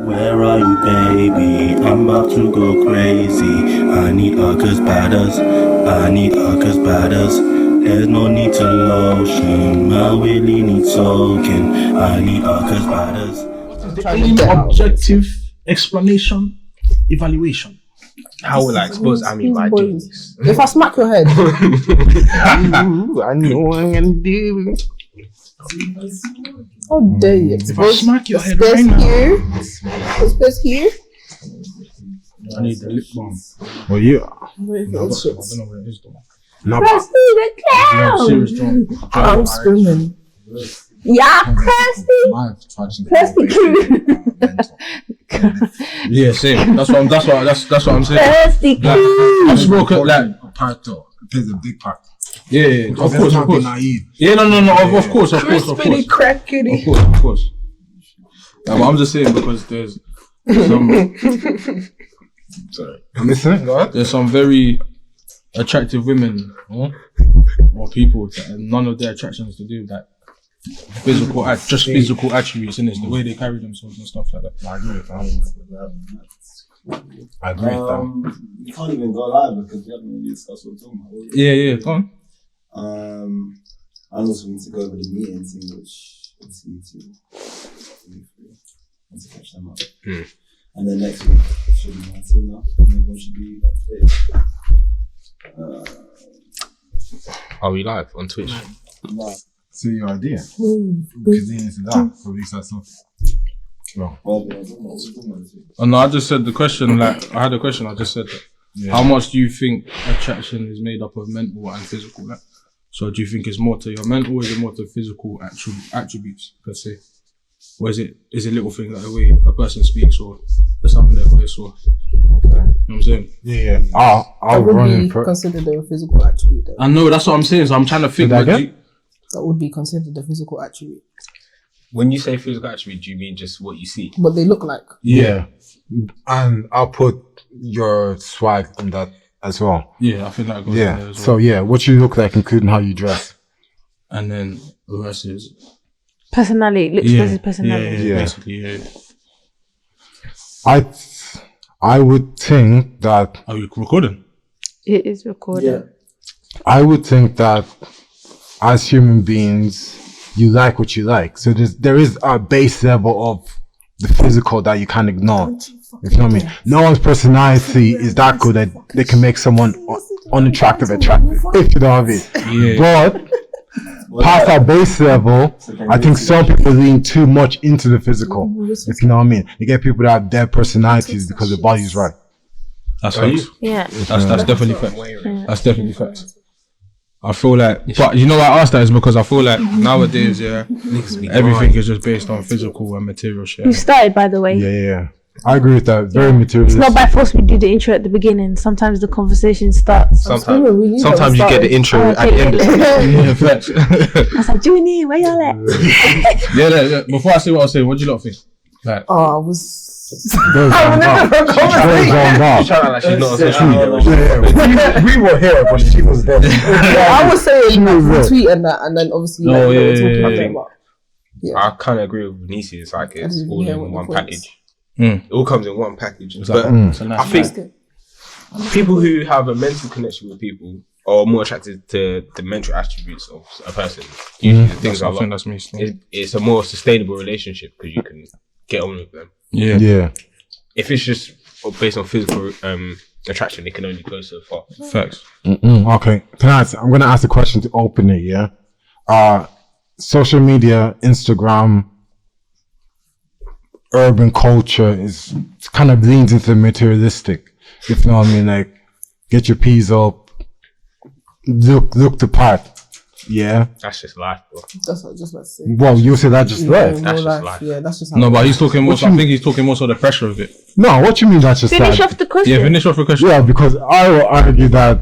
Where are you, baby? I'm about to go crazy. I need Uckerz, Badderz. I need Uckerz, Badderz. There's no need to lotion. I really need soaking. I need Uckerz, Badderz. The aim, objective, explanation, evaluation. How will I expose Amy by doing this? If I smack your head. I know what I'm gonna do. How dare you? If I smack your head Space right now. here. Space here. I need the lip balm. Well, you. Wait, I don't know where it is though. No, Kirsty the clown. Serious drunk. I'm screaming. Yeah, Kirsty. Kirsty. Yeah, same. That's what I'm saying. Kirsty. I've spoken like. Part though. It plays a big part. Yeah, of course. Naive. Yeah, no, of course. Of course. Crispity crackity. Of course. Yeah, but I'm just saying because there's some. Sorry. I'm listening. Go ahead. There's some very attractive women or people that none of their attractions to do with that physical attributes, and it's the way they carry themselves and stuff like that. I agree with that. You can't even go live because we haven't really discussed what we're talking about. Yeah, go on. I also need to go over the meeting thing, which let's see to catch them up. And then next week it should be Martina, and everyone should be up Are we live on Twitch? no. See your idea. Because then it's that. So we start something. No. Well, yeah, I don't know what we're talking about this week. Oh, no, I just said the question. Like I had a question. I just said that. Yeah. How much do you think attraction is made up of mental and physical? Like, so do you think it's more to your mental, or is it more to physical attributes per se, or is it little things like the way a person speaks, or there's something their voice, or you know what I'm saying? Yeah. I'll That run would be in for it. considered a physical attribute, though. I know that's what I'm saying. So I'm trying to think. Say that again? That would be considered a physical attribute. When you say physical attribute, do you mean just what you see? What they look like. Yeah. And I'll put your swag in that as well. Yeah, I think that goes in there Yeah. as well. So yeah, what you look like, including how you dress. And then the rest is Personality, looks versus personality. Yeah. Basically, yeah. I would think that Are you recording? It is recorded. as human beings, you like what you like. So there is a base level of the physical that you can't ignore. If you know what I mean. No one's personality is that good that they can make someone unattractive attractive. If you know what I mean. Yeah. But past that base level, I think some people lean too much into the physical. If you know what I mean. You get people that have dead personalities because their body's right. That's facts. Yeah. That's definitely facts. That's definitely facts. I feel like, but you know why I asked that is because I feel like nowadays, everything is just based on physical and material shit. We started, by the way. Yeah. I agree with that. Very materialistic. It's not by force we do the intro at the beginning. Sometimes the conversation starts. Sometimes you get the intro at the end of it. Yeah, facts. I was like, Juni, where y'all at? yeah. Before I say what I was saying, what do you lot think? Like, Oh, I was. Very zoned out. She's not on social media. We were here, but she was there. I was saying that tweet and that, and then obviously Oh, like, we were yeah, talking yeah, about yeah. it, but I kind of agree with Nisi. It's like it's didn't all hear in what one the point is. package. It all comes in one package. it's But like, it's a nice I think people who have a mental connection with people are more attracted to the mental attributes of a person. Usually the things I are think like, that's me. Still. it's a more sustainable relationship because you can get on with them. Yeah. If it's just based on physical attraction, it can only go so far. Facts. Okay, tonight I'm gonna ask a question to open it. Yeah, social media, Instagram, urban culture is kind of leans into materialistic. If you know what I mean, like get your P's up, look the part. Yeah, That's just life, bro. that's what I was just about to say. well, you say that just right. Real That's just life. life. Yeah, that's just how No, it but is. he's talking more. I think he's talking more so the pressure of it. No, what you mean that's just Finish life? off the question. Yeah, finish off the question. Yeah, because I will argue that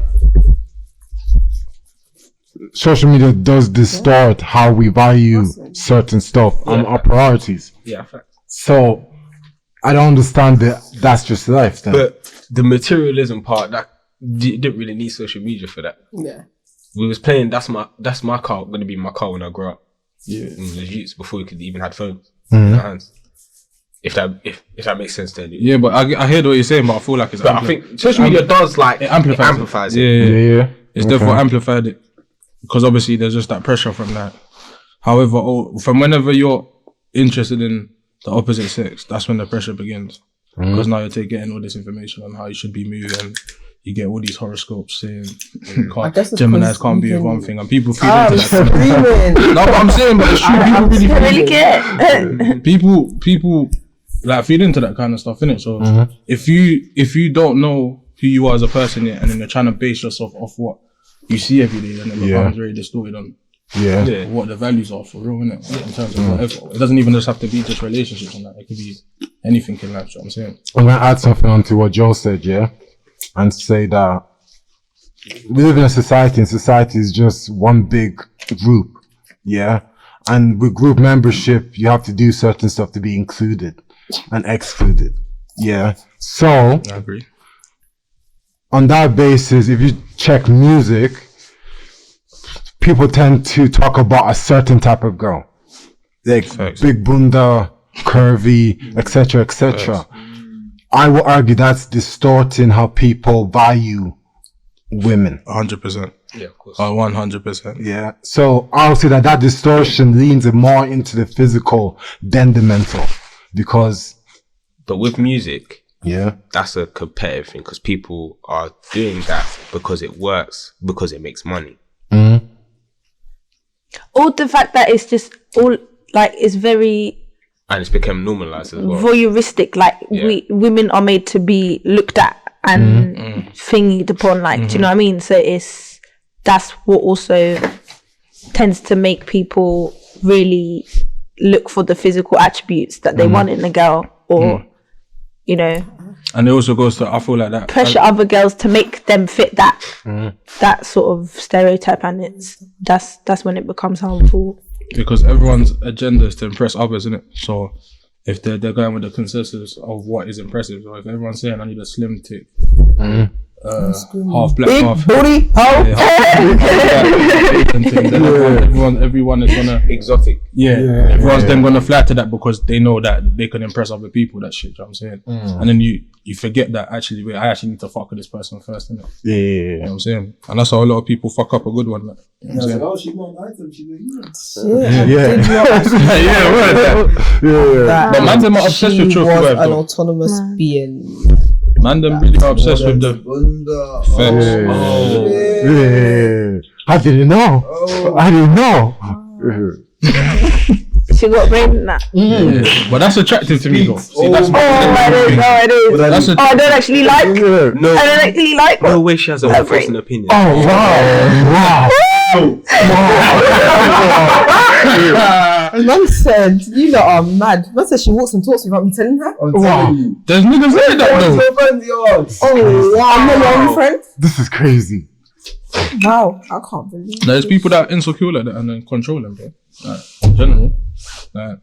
social media does distort how we value certain stuff and our priorities. Yeah, fact. So I don't understand that that's just life then. But the materialism part, that you didn't really need social media for that. Yeah. We was playing that's my car, gonna be my car when I grow up. yeah, And the youths before we could even had phones in our hands. If that makes sense, then Yeah, but I hear what you're saying, but I feel like it's. But I think social media does like it amplifies it. Yeah. It's therefore amplified it because obviously there's just that pressure from that. However, from whenever you're interested in the opposite sex, that's when the pressure begins. Because now you're getting all this information on how you should be moving. You get all these horoscopes saying Geminis can't be with one thing, and people feed into that. No, but I'm saying, but it's true. People really care. People like feed into that kind of stuff, innit? So if you don't know who you are as a person yet, and then you're trying to base yourself off what you see every day, then it becomes very distorted on what the values are for real, innit? In terms of whatever. It doesn't even just have to be just relationships and that. It could be anything in life. You know what I'm saying? I'm gonna add something onto what Joe said, and say that we live in a society, and society is just one big group, and with group membership you have to do certain stuff to be included and excluded, so I agree. On that basis, if you check music, people tend to talk about a certain type of girl, like big bunda, curvy, etc. I will argue that's distorting how people value women. 100%. Yeah, of course. 100%. Yeah. So I'll say that distortion leans more into the physical than the mental, because. But with music, that's a competitive thing because people are doing that because it works, because it makes money. All the fact that it's just all like it's very. And it's become normalized as well. Voyeuristic, like women are made to be looked at and thingied upon, like, do you know what I mean? So that's what also tends to make people really look for the physical attributes that they want in a girl, or you know. And it also goes to, I feel like that pressure other girls to make them fit that that sort of stereotype, and that's when it becomes harmful. Because everyone's agenda is to impress others, isn't it? So if they're going with the consensus of what is impressive, so if everyone's saying I need a slim tick, half black, big half booty, everyone is gonna exotic. Everyone's then gonna fly to that because they know that they can impress other people. That shit, you know what I'm saying? And then you forget that actually, wait, I actually need to fuck with this person first, innit? You know what I'm saying? And that's how a lot of people fuck up a good one. Like, you know what I'm saying? Oh, she's not an item. She's a human. But man, them are obsessed with trophy wife. An autonomous being. Man, them really are obsessed with the I didn't know. She got brain in that. But that's attractive to me though. See, that's it is. I don't actually like. No, I don't actually like. No way she has a first opinion. Oh wow! Man said, you lot are mad. Man said she walks and talks without me telling her. Wow! There's niggas saying that though. Oh wow! I'm not your own friend. This is crazy. Wow, I can't believe. There's people that are insecure like that and then control them, bro. Like, in general. Like,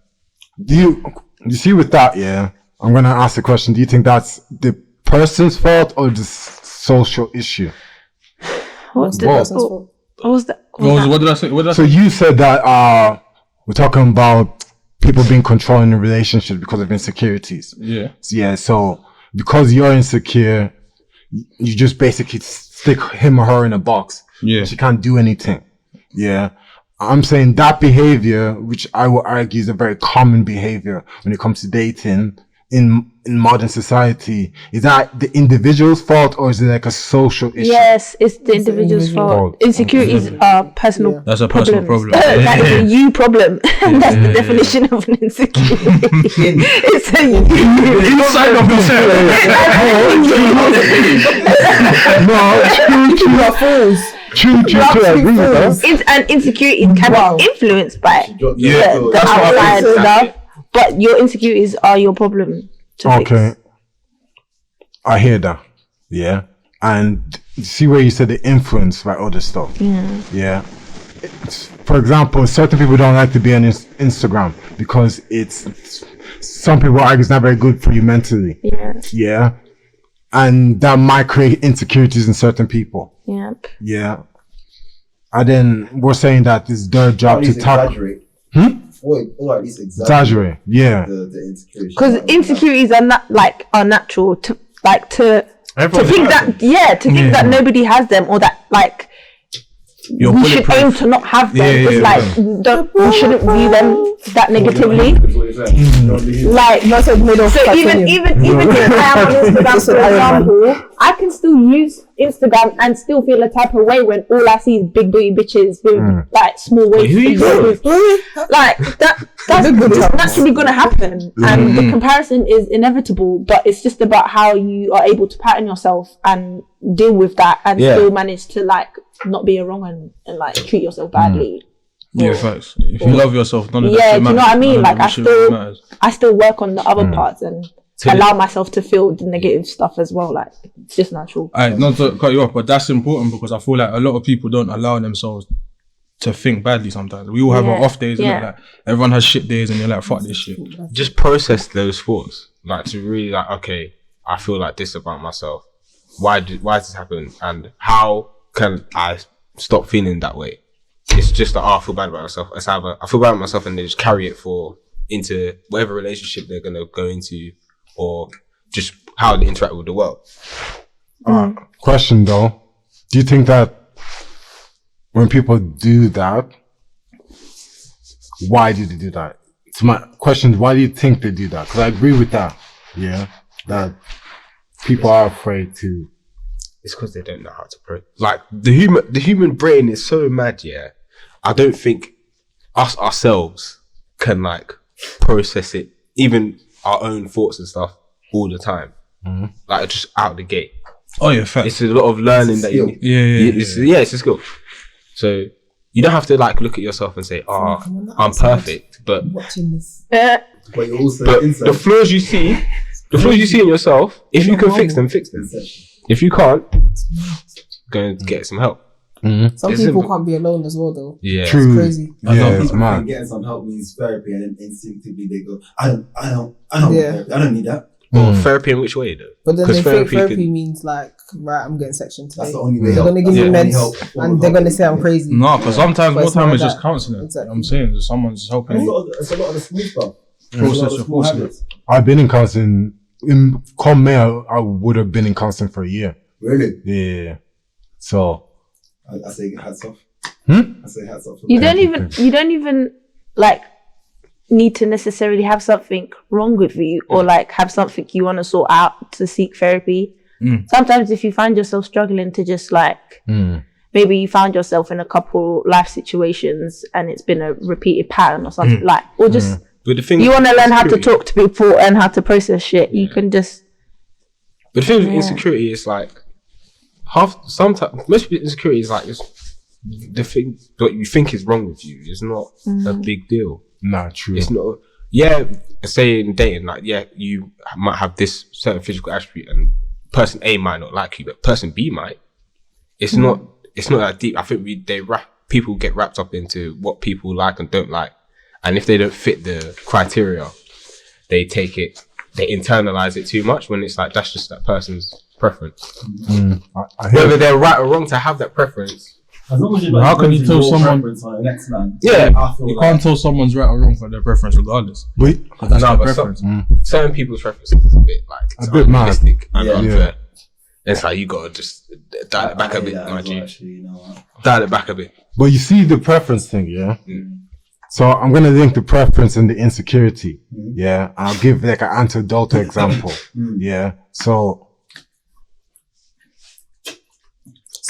do you see with that? Yeah, I'm gonna ask the question. Do you think that's the person's fault or the social issue? What's the person's fault? What did I say? So you said that we're talking about people being controlled in a relationship because of insecurities. Yeah. So because you're insecure, you just basically stick him or her in a box. Yeah. She can't do anything. Yeah. I'm saying that behavior, which I will argue is a very common behavior when it comes to dating in modern society, is that the individual's fault or is it like a social issue? Yes, it's the individual's fault. Insecurities are personal. That's a personal problem. That is a you problem. That's the definition of an insecurity. It's a you inside of and insecurity can be influenced by the outside stuff, but your insecurities are your problem to fix. I hear that. Yeah. And see where you said the influence by other stuff. Yeah. For example, certain people don't like to be on Instagram because some people argue it's not very good for you mentally. Yeah. And that might create insecurities in certain people. Yeah. And then we're saying that it's their job to tackle. or at least Exaggerate. Yeah. the insecurity. Because insecurities are natural to think that nobody has them, or that like we should aim to not have them. We shouldn't view them that negatively. Like so even if I am on Instagram, for example, I can still use Instagram and still feel a type of way when all I see is big booty bitches with like small waists. Like that's naturally gonna happen, and the comparison is inevitable. But it's just about how you are able to pattern yourself and deal with that, and still manage to like not be wrong and like treat yourself badly. Facts. If you love yourself, none of that do you know what I mean? Like matters. I still work on the other parts and allow myself to feel the negative stuff as well. Like it's just natural. Not to cut you off, but that's important because I feel like a lot of people don't allow themselves to think badly sometimes. We all have our off days, and like everyone has shit days, and you're like, fuck this shit. Just process those thoughts, like to really like, okay, I feel like this about myself. Why does this happen, and how can I stop feeling that way? It's just like, I feel bad about myself. It's either I feel bad about myself and they just carry it into whatever relationship they're gonna go into, or just how they interact with the world. Question though, do you think that when people do that, why do they do that? So my question is, why do you think they do that? Because I agree with that. Yeah, that people are afraid to. It's because they don't know how to like the human brain is so mad. Yeah, I don't think us ourselves can like process it, even our own thoughts and stuff all the time. Like just out the gate. Oh yeah, fact. It's a lot of learning that you need. It's a skill. So you don't have to like look at yourself and say, I'm perfect, but watching this. But you're also the flaws you see in yourself, if you can fix them. If you can't, go and get some help. Some people can't be alone as well, though. Yeah, true. It's crazy. It's mad. Getting some help means therapy, and then instinctively they go, I don't need therapy. I don't need that. Well, therapy in which way though? But then they think therapy means like, right, I'm getting section today. That's the only way. They're gonna give me meds, and they're gonna say I'm crazy. No, because sometimes more time is just counselling. Exactly. I'm saying someone's helping you. It's a lot of the small stuff. Process your thoughts. I've been in counseling. In May, I would have been in counseling for a year. Really? Yeah. So I say hats off. I say hats off. You don't even like need to necessarily have something wrong with you, or like have something you want to sort out to seek therapy. Sometimes if you find yourself struggling to just like maybe you found yourself in a couple life situations and it's been a repeated pattern or something like, or just but the thing you want to learn how to talk to people and how to process shit. You can just. But the thing with insecurity is like sometimes most people insecurity is like the thing what you think is wrong with you is not a big deal. Nah, true. It's not. Yeah, say in dating, like you might have this certain physical attribute, and person A might not like you, but person B might. It's not that deep. I think people get wrapped up into what people like and don't like, and if they don't fit the criteria, they take it, they internalize it too much. When it's like that's just that person's preference. Whether they're right or wrong to have that preference. As long as how can you tell someone? Next man. Yeah, you can't tell someone's right or wrong for their preference, regardless. That's their preference. Certain people's preferences is a bit like a bit mad and unfair. It's like you gotta just dial it back a bit, my G. Dial it back a bit. But you see the preference thing, yeah. So I'm gonna link the preference and the insecurity. Yeah, I'll give like an anecdotal example. Yeah, so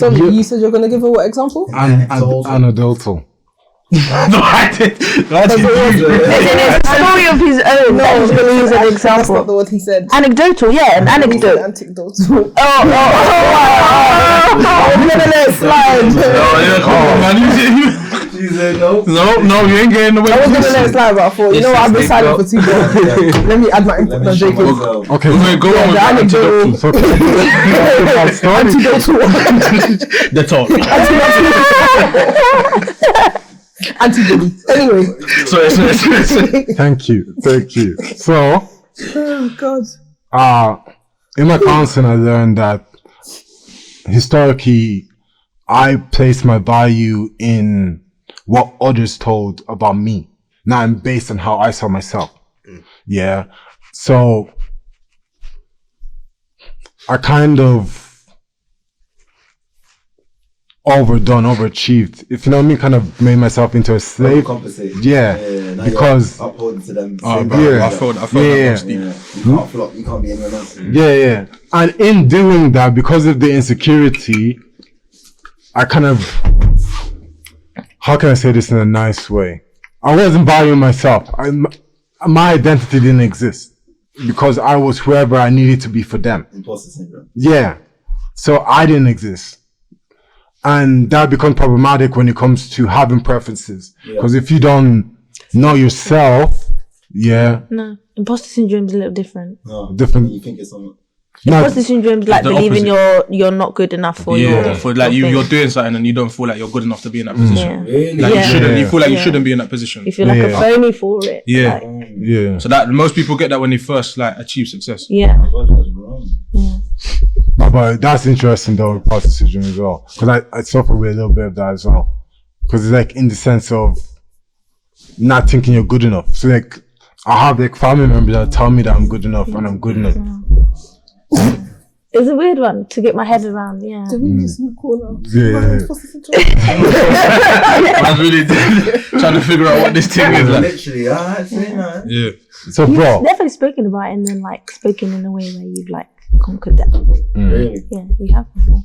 you said you're gonna give a what example? Anecdotal. No, I did. It's a story of his own. No, I was going to use an example. That's not the word he said. Anecdotal, yeah, an anecdote. Anecdotal. I'm gonna let it slide. No, you ain't getting away. I was gonna let it slide, but I thought, you know what? I've been silent for too long. Let me add my input. No, joking. Okay, go on with the anecdotal. The talk. Antibody. Anyway. Thank you. So, oh God. In my counseling, I learned that historically, I place my value in what others told about me. not based on how I saw myself. Yeah. So I kind of overachieved. If you know what I mean, kind of made myself into a slave. Overcompensated. Yeah. Now Because you're upholding to them. yeah. I felt Yeah. that was deep. You can't flop. You can't be anyone else. Yeah. And in doing that, because of the insecurity, I kind of, how can I say this in a nice way? I wasn't valuing myself. My identity didn't exist because I was whoever I needed to be for them. Imposter syndrome. Yeah. So I didn't exist. And that becomes problematic when it comes to having preferences. Because if you don't know yourself, No, imposter syndrome is a little different. No, different. You think it's on. Imposter syndrome is like The believing you're not good enough for your for like your you're thing. doing something and you don't feel like you're good enough to be in that position. Yeah. Really? Like you shouldn't. You feel like you Yeah. shouldn't be in that position. You feel like a Yeah. phony for it. Yeah. Like, Yeah. So that most people get that when they first like achieve success. yeah. God, that's wrong. But that's interesting though, imposter syndrome as well. Because I suffer with a little bit of that as well. Because it's like in the sense of not thinking you're good enough. So like I have like family members that tell me that I'm good enough and I'm good enough. It's a weird one to get my head around. Yeah. The room is in the corner. Yeah. I was really trying to figure out what this thing is like. Literally, I'd say no. Yeah. So You've bro, definitely spoken about it and then like spoken in a way where you've like conquered that. Really? Yeah, you have before.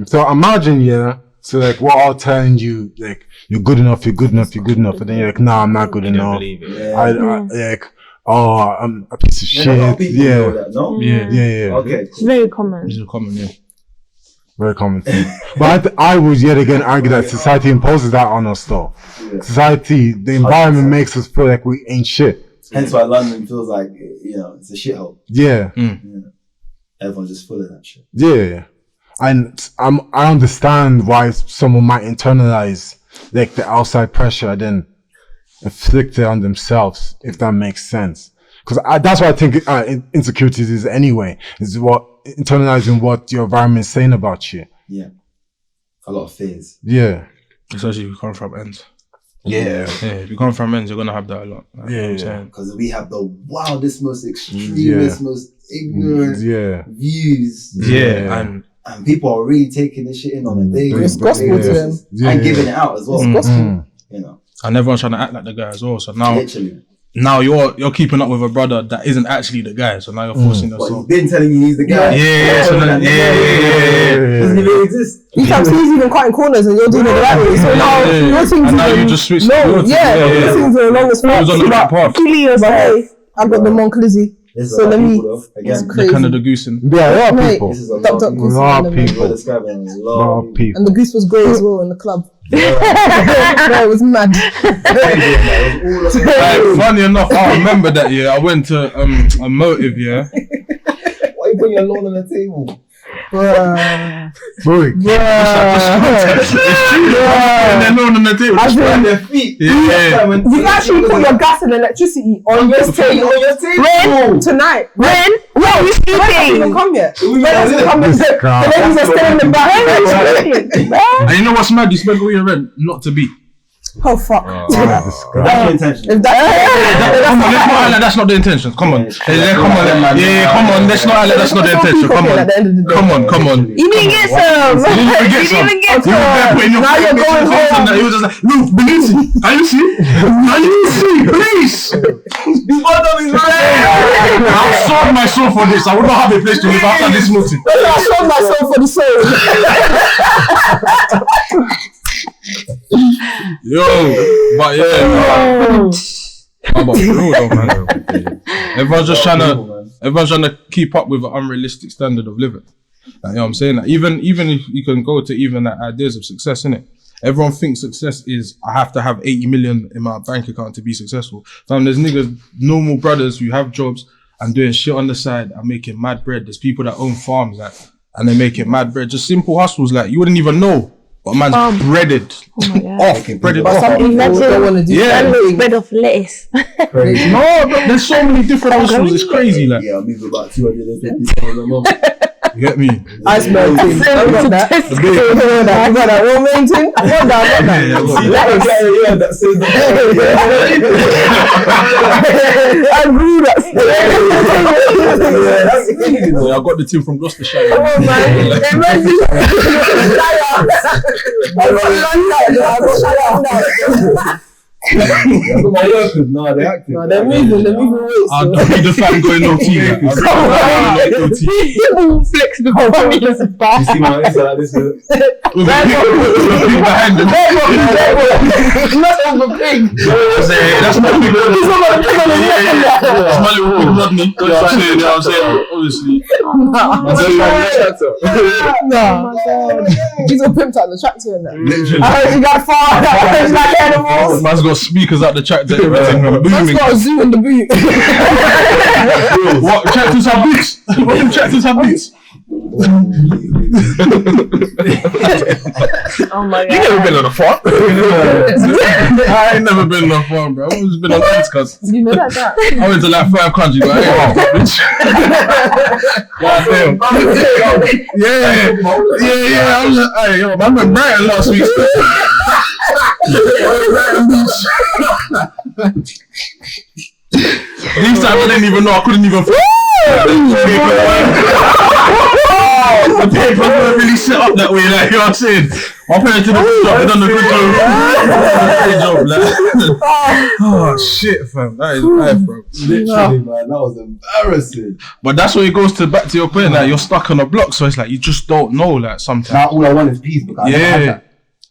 so imagine, so like we're all telling you like you're good enough, you're good enough, you're good enough, and then you're like, nah, I'm not good Don't enough. believe it. Yeah. I like, oh, I'm a piece of Yeah, a lot of shit. people know Yeah. that, no? Yeah. Okay. It's very common. This is common. Yeah. Very common thing. But I would yet again argue that society imposes that on us though. Yeah. Society, the environment makes us feel like we ain't shit. Hence why London feels like, it's a shithole. Yeah. Everyone's just full of that shit. Yeah. And I understand why someone might internalize like the outside pressure and then inflict it on themselves, if that makes sense. Because that's what I think insecurities is anyway. Is what internalizing what your environment is saying about you. Yeah. A lot of fears. Yeah. Especially if you come from ends. Yeah. Yeah. If you come from ends, you're gonna have that a lot. Like, you know what I'm Yeah. saying? Because we have the wildest, most extremist, most ignorant Yeah. views. Yeah. And people are really taking this shit in on a daily It's gospel to them. Yeah. and giving it out as well. It's gospel. And everyone's trying to act like the guy as well. So now Literally. you're keeping up with a brother that isn't actually the guy. So now you're forcing But he's yourself. been telling you he's the guy. Yeah. So then, yeah. Doesn't even exist. You can't see he's even cutting corners and you're doing it the right way. So now your thing's And now even- you just switched. No, your team. your thing's the longest It was on the right path. path. But hey, I've got the Monclizzy. This is So a lot let of me. people, though. Again, Crazy. The Canada goosing. Yeah, a lot of Mate, people. this is a Duck, lot duck, of goose A lot in of the middle. people. We're describing a A lot lot of of people. And the goose was grey as well in the club. No, it was mad. Like, funny enough, I remember that year. I went to a motive. Yeah. Why you putting your lawn on the table? Bruh. Boy. And then no one on the table. As in, Their feet. Yeah. you actually put your gas and electricity on your table on your table. tonight. When? Where are you When hasn't even sleeping? come yet? When hasn't come yet? The ladies are still in the back. And you know what's mad? You spend all your rent not to be. Oh fuck. That's your intention. If Come on, let's not act like that's not the intention. Come on. Come on. Let's not act like that's not the intention. Come on. Come on. You didn't get some. You didn't even get some. You were there putting your Now you're going home. He was just like, look, believe me. Can you see? Please. I've sold my soul for this. I would not have a place to live after this meeting. I sold myself for the soul. Yo, but yeah. But for real though, man. Everyone's trying to keep up with an unrealistic standard of living. Like, you know what I'm saying? Like, even if you can go to even like ideas of success, innit? Everyone thinks success is I have to have 80 million in my bank account to be successful. There's niggas, normal brothers who have jobs and doing shit on the side and making mad bread. There's people that own farms and they're making mad bread. Just simple hustles like you wouldn't even know. But man's breaded Oh my God. off, breaded But some off. people don't want to do Yeah. that. Bread of lettuce. No, but there's so many different hustles. It's crazy. Like, Yeah, I move about 250 a month. You get me? Ice melting. I got that. I got that. What main thing? I got that. I grew that. I got the team from Gloucestershire. Oh man. Imagine. My workers, no, they're active. No, they're moving weights. I don't need the fan going no tea. Flex before me is You see my Insta like this? Behind them. Not over pig. That's my big Rodney. That's my little big Rodney. You know what I'm saying? Obviously. No. He's got pimped out the tractor in there. Literally. I heard you got far. I heard you like animals. Man's got speakers out the tractor. Everything Man's booming. got a zoo in the boot. What? Tractors have boots? What do tractors have boots? Oh my You god. never been on a farm? I ain't never been on a farm, bro. I've always been on kids, cuz. You know that? I went to like 5 countries, but I ain't bitch. Goddamn. Yeah. I was like, hey, yo, man went Brighton last week. These times I didn't even know. I couldn't even. The papers weren't really set up that way, like, you know what I'm saying? My parents did a good job. They done a good job. Oh shit, fam. That is bad, bro. Literally, man, that was embarrassing. But that's where it goes back to your point. Like, you're stuck on a block, so it's like you just don't know. Like sometimes. Now all I want is peace because I never had that.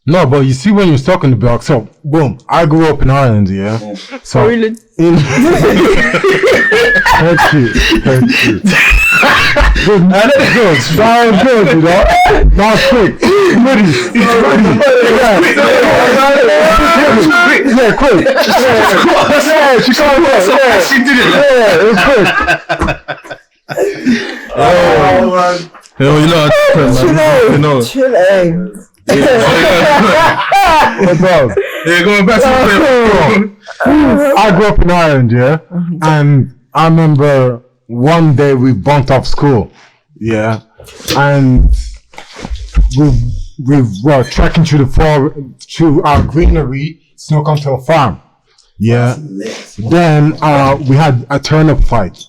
No, but you see when you're stuck in the block, so boom, I grew up in Ireland, yeah. So in Thank you. Good, sound good, you know. Now quick, ready. Yeah, quick. Yeah, she can't work. Yeah, she did it. Yeah, it was quick. Yo, you know. Chilling. Yeah, going back to I grew up in Ireland, yeah, and I remember one day we bunked off school, yeah, and we were trekking through through our greenery, snuck onto a farm, yeah. Then we had a turnip fight.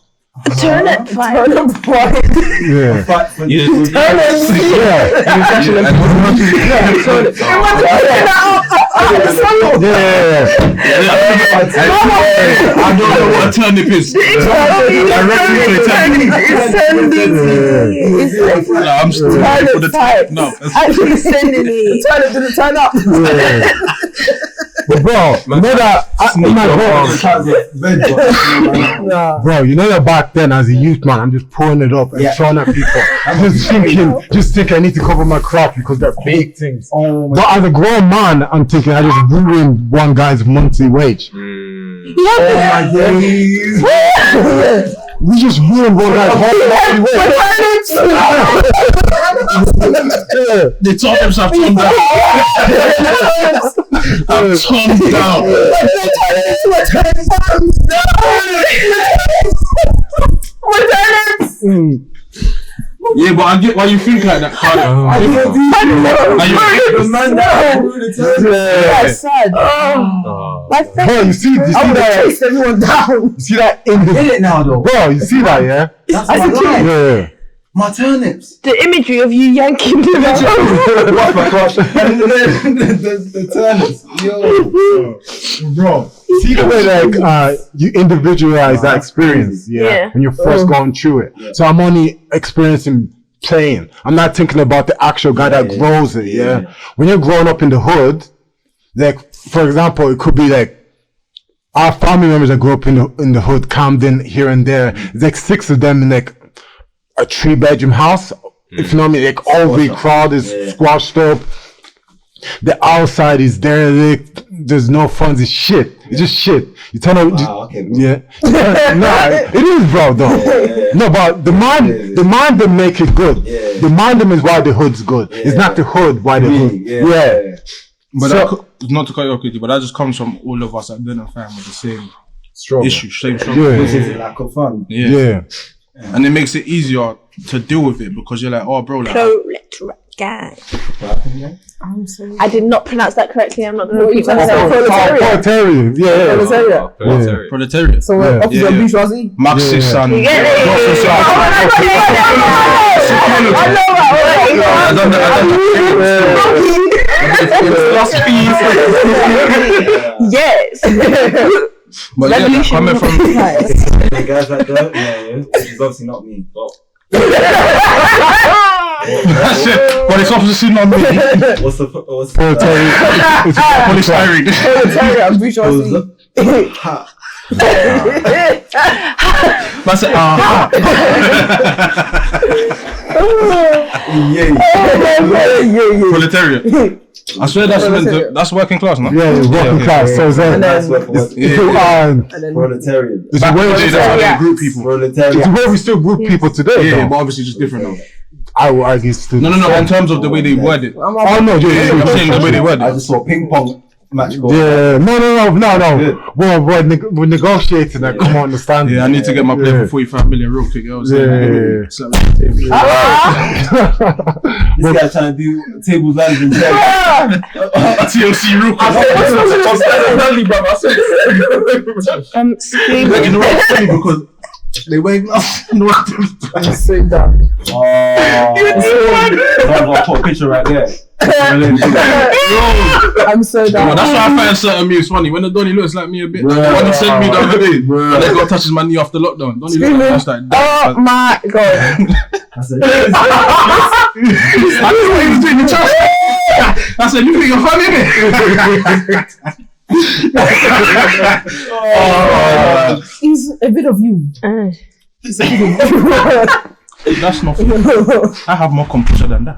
Turnip fight. Yeah. I don't know what turnip is. I'm still waiting for the turnip. No, Actually sending it. Turnip didn't turn up. But bro, you know that bro, you know that back then as a youth man, I'm just pulling it up and throwing at people. I'm just thinking I need to cover my crop because they're big things. But as a grown man, I'm thinking I just ruined one guy's monthly wage. We just ruined one guy's monthly wage. they told themselves calm down. I'm calm down. Yeah, but I get why you think like that, Carter. That's sad. My friend. Bro, you see that? Chase everyone down. You see that in it now, though. Bro, you see that, yeah? That's my life. Yeah. My turnips. The imagery of you yanking them out. What's my crush? the turnips. Yo. Bro, see the way like you individualize that experience, Yeah. when you're first going through it. Yeah. So I'm only experiencing playing. I'm not thinking about the actual guy that grows it, yeah. When you're growing up in the hood, like for example, it could be like our family members that grew up in the hood, Camden, here and there. There's like 6 of them in like a 3-bedroom house. If you know what I mean, like all the crowd is squashed up. The outside is derelict. There's no funds. It's shit. It's just shit. You turn out. Okay, bro. Yeah. Nah, it is, bro. Though. No, but the mind them make it good. The mind them is why the hood's good. It's not the hood why the hood. Yeah. But not to cut you off, Kitty, but that just comes from all of us identifying with the same issue, same struggle. Yeah. This is lack of fun. Yeah. and it makes it easier to deal with it because you're like, oh, bro, like, Proletariat gang. What happened there? I'm sorry. I did not pronounce that correctly. I'm not going to What are you repeat trying to say? myself. Proletariat. Proletarians, yeah. Proletariat. Proletariat. proletariat. So we're opposite of bourgeoisie. Marxist, son. You get it? Yes. But yeah, like, coming from The guys like that, yeah, it's obviously not me. But that's it. But it's obviously not me. what's the Polystyrene. Proletariat and bourgeoisie. That's it. Proletariat. I swear that's working class, no? Yeah, working class. So it's proletarian. it's a way we They group people. it's a Proletarian. way we still group people today. Yeah, though. but obviously just different now. I will argue still. No. In terms of the way they word it. Oh no, I'm saying the way they word I it. just saw ping pong match go. Yeah, no. We're negotiating. I come on, understand. Yeah, I need to get my play for 45 million real quick. This guy trying to do tables, ladders, and chairs. TLC real quick. Screaming. Because they wake up I'm sitting down. I'll put a picture right there. I'm so down. That's why I find certain memes funny. When the Donny looks like me a bit. Like, when he sent me the other day, and they got touches my knee after lockdown. Donny looks like that. Oh my god. I said, I knew what he was doing in the chest. I said, you think you're funny, innit? He's a bit of you. That's not fair. I have more composure than that.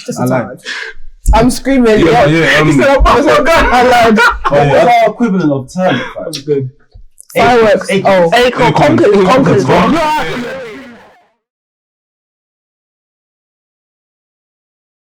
Just a tad. I'm screaming. Yeah. Aloud. what's our equivalent of time? Fireworks. Oh, Conkers.